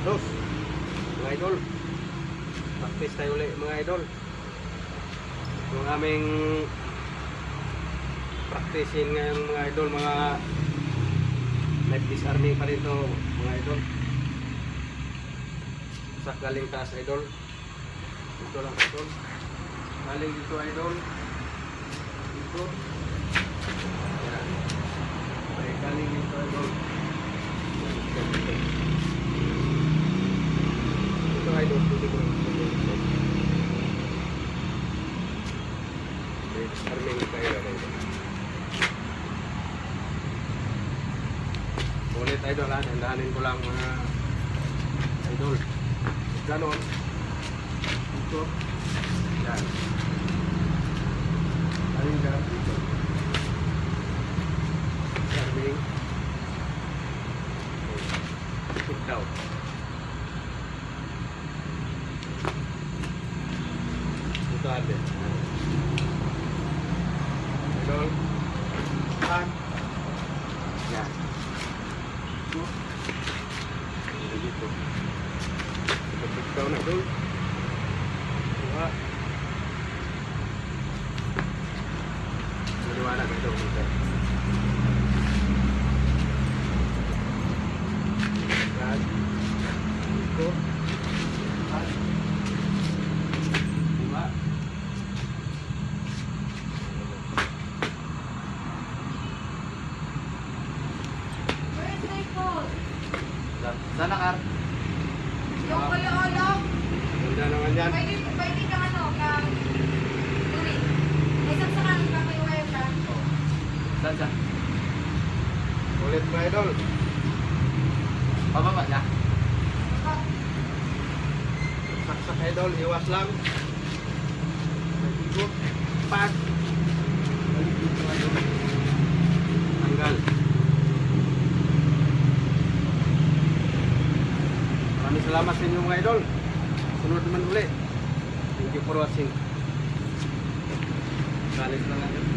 Dos. Mga idol. Practice tayo ulit mga idol. Yung aming practicein ngayon mga idol, mga life disarming pa rin to mga idol. Sa galing taas idol. Dito lang idol. Galing dito idol. Dito. Yan. Ay, galing dito idol. Dito idol. Dito. Disarming tayo idol. Ulit idol ha. Dandahanin ko lang mga idol. Ganon. Dito. Yan. Aling dyan dito. Disarming. Put down. Dito ate. Idol. Pan. Yan. Dito. Dito. Put down na idol. Dua. Maliwanag ito dito. Yan. Dito. Pan. Dua. Where's my phone? Sana kar. Yung olo-olo. Ganda naman yan. Pwede ka ano, kang tuwid. May saksakan ka, may wire ka. Saan siya? Ulit mga idol. Pababa niya. Saksak idol, iwas lang. Ikot. Pat. Tanggal. Maraming salamat sa inyo mga idol. Sunod naman ulit. Thank you for watching. Salis lang natin.